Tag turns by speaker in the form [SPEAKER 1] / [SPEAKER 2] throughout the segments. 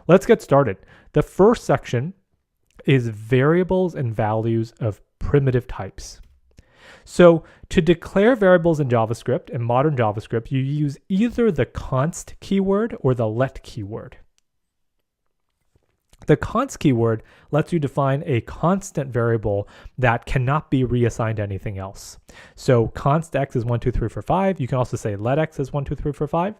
[SPEAKER 1] let's get started. The first section is variables and values of primitive types. So to declare variables in JavaScript, in modern JavaScript, you use either the const keyword or the let keyword. The const keyword lets you define a constant variable that cannot be reassigned to anything else. So const x is 1, 2, 3, 4, 5. You can also say let x is 1, 2, 3, 4, 5.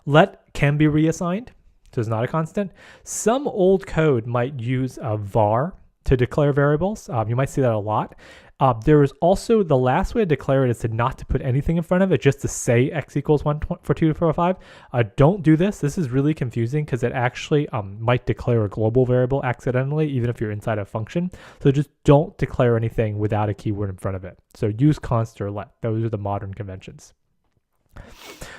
[SPEAKER 1] Let can be reassigned, so it's not a constant. Some old code might use a var to declare variables. You might see that a lot. There is also the last way to declare it is to not to put anything in front of it, just to say x equals 1, 4, 2, 4, 5. Don't do this. This is really confusing because it actually might declare a global variable accidentally, even if you're inside a function. So just don't declare anything without a keyword in front of it. So use const or let. Those are the modern conventions.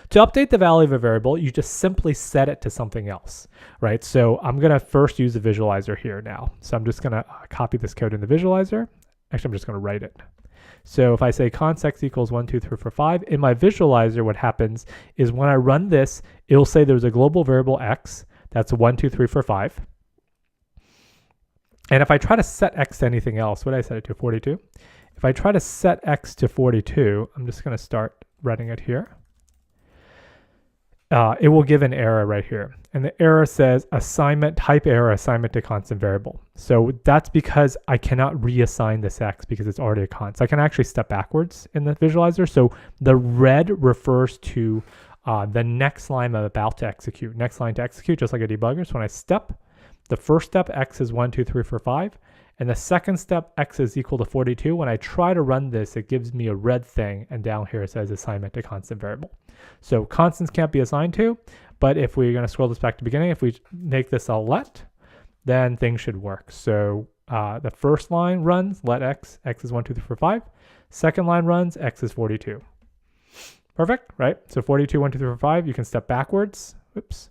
[SPEAKER 1] To update the value of a variable, you just simply set it to something else, right? So I'm going to first use the visualizer here now. So I'm just going to copy this code in the visualizer. Actually, I'm just going to write it. So if I say const x equals 1, 2, 3, 4, 5, in my visualizer, what happens is when I run this, it'll say there's a global variable x that's 1, 2, 3, 4, 5. And if I try to set x to anything else, what did I set it to? 42. If I try to set x to 42, I'm just going to start running it here. It will give an error right here. And the error says assignment, type error, assignment to constant variable. So that's because I cannot reassign this x because it's already a const. So I can actually step backwards in the visualizer. So the red refers to the next line I'm about to execute. Next line to execute, just like a debugger. So when I step, the first step, x is 1, 2, 3, 4, 5. And the second step, x is equal to 42. When I try to run this, it gives me a red thing. And down here it says assignment to constant variable. So constants can't be assigned to, but if we're going to scroll this back to the beginning, if we make this a let, then things should work. So the first line runs let x, x is 1, 2, 3, 4, 5. Second line runs x is 42. Perfect, right? So 42, 1, 2, 3, 4, 5, you can step backwards. Oops.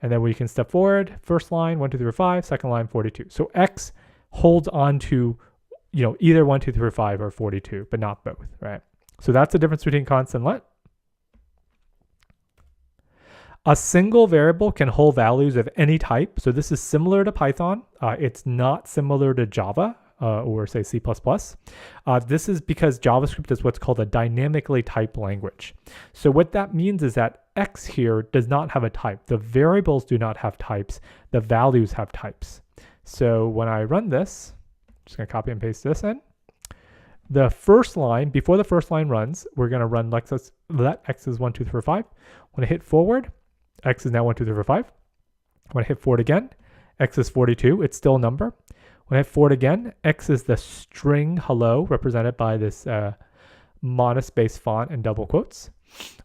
[SPEAKER 1] And then we can step forward. First line, 1, 2, 3, 4, 5. Second line, 42. So x holds on to, either 1, 2, 3, 4, 5 or 42, but not both, right? So that's the difference between const and let. A single variable can hold values of any type. So this is similar to Python. It's not similar to Java or say C++. This is because JavaScript is what's called a dynamically typed language. So what that means is that X here does not have a type. The variables do not have types. The values have types. So when I run this, I'm just going to copy and paste this in. The first line, before the first line runs, we're going to run let x is 1, 2, 3, 4, 5. When I hit forward, x is now 1, 2, 3, 4, 5. When I hit forward again, x is 42. It's still a number. When I hit forward again, x is the string hello represented by this monospace font and double quotes.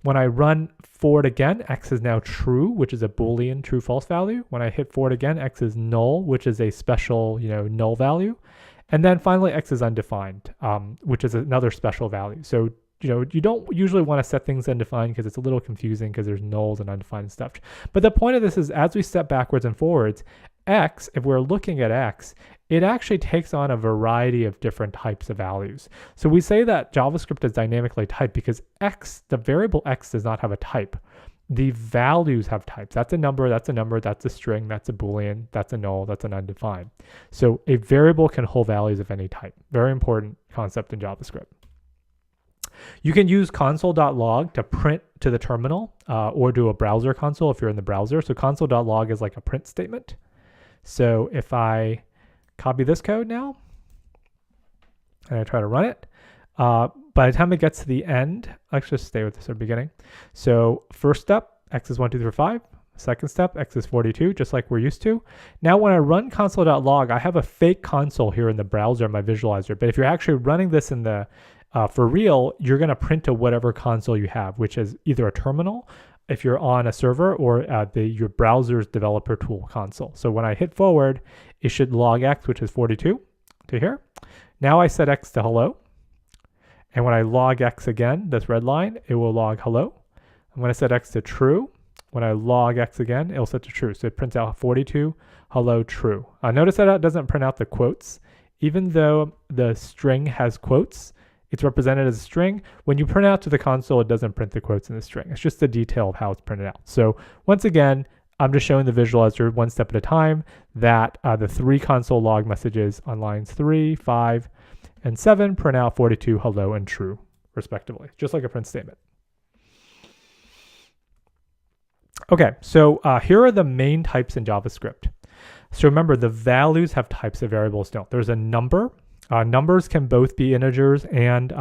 [SPEAKER 1] When I run forward again, x is now true, which is a Boolean true false value. When I hit forward again, x is null, which is a special null value. And then finally, x is undefined, which is another special value. So you don't usually want to set things undefined because it's a little confusing because there's nulls and undefined stuff. But the point of this is as we step backwards and forwards, x, if we're looking at x, it actually takes on a variety of different types of values. So we say that JavaScript is dynamically typed because x, the variable x does not have a type. The values have types. That's a number, that's a string, that's a Boolean, that's a null, that's an undefined. So a variable can hold values of any type. Very important concept in JavaScript. You can use console.log to print to the terminal or do a browser console if you're in the browser. So console.log is like a print statement. So if I copy this code now and I try to run it, by the time it gets to the end, let's just stay with this at the beginning. So first step, x is 1, 2, 3, 5. Second step, x is 42, just like we're used to. Now when I run console.log, I have a fake console here in the browser, my visualizer. But if you're actually running this in the for real, you're going to print to whatever console you have, which is either a terminal if you're on a server or your browser's developer tool console. So when I hit forward, it should log x, which is 42 to here. Now I set x to hello. And when I log x again, this red line, it will log hello. I'm going to set x to true. When I log x again, it'll set to true. So it prints out 42, hello, true. Notice that it doesn't print out the quotes. Even though the string has quotes, it's represented as a string. When you print out to the console, it doesn't print the quotes in the string. It's just the detail of how it's printed out. So once again, I'm just showing the visualizer one step at a time that the 3 console log messages on lines 3, 5, and 7 print out 42, hello, and true, respectively, just like a print statement. Okay, so here are the main types in JavaScript. So remember, the values have types of variables don't. There's a number. Numbers can both be integers and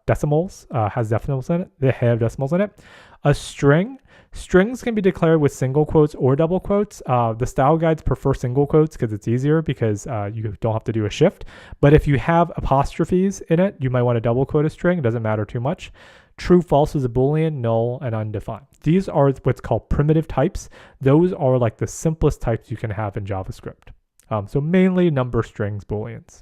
[SPEAKER 1] decimals, has decimals in it. They have decimals in it. A string. Strings can be declared with single quotes or double quotes. The style guides prefer single quotes because it's easier because you don't have to do a shift. But if you have apostrophes in it, you might want to double quote a string. It doesn't matter too much. True, false is a Boolean, null, and undefined. These are what's called primitive types. Those are like the simplest types you can have in JavaScript. So mainly number, strings, Booleans.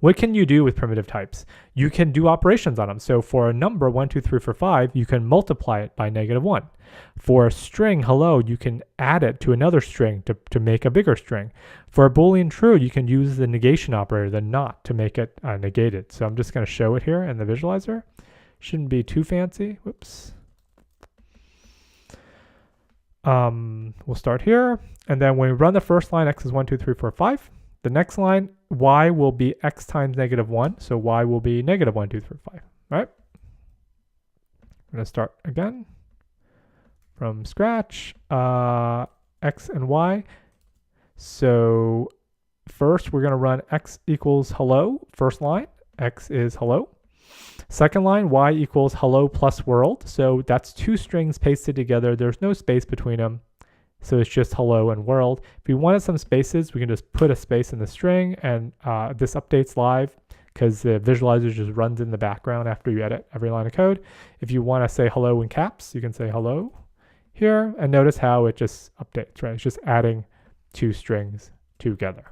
[SPEAKER 1] What can you do with primitive types? You can do operations on them. So for a number, 1, 2, 3, 4, 5, you can multiply it by -1. For a string, hello, you can add it to another string to make a bigger string. For a Boolean true, you can use the negation operator, the not, to make it negated. So I'm just going to show it here in the visualizer. Shouldn't be too fancy. Whoops. We'll start here. And then when we run the first line, x is 1, 2, 3, 4, 5. The next line, y will be x times -1. So y will be -1, 2, 3, 5, right? I'm going to start again from scratch, x and y. So first we're going to run x equals hello, first line, x is hello. Second line, y equals hello plus world. So that's 2 strings pasted together. There's no space between them. So it's just hello and world. If we wanted some spaces, we can just put a space in the string, and this updates live because the visualizer just runs in the background after you edit every line of code. If you want to say hello in caps, you can say hello here, and notice how it just updates, right? It's just adding 2 strings together.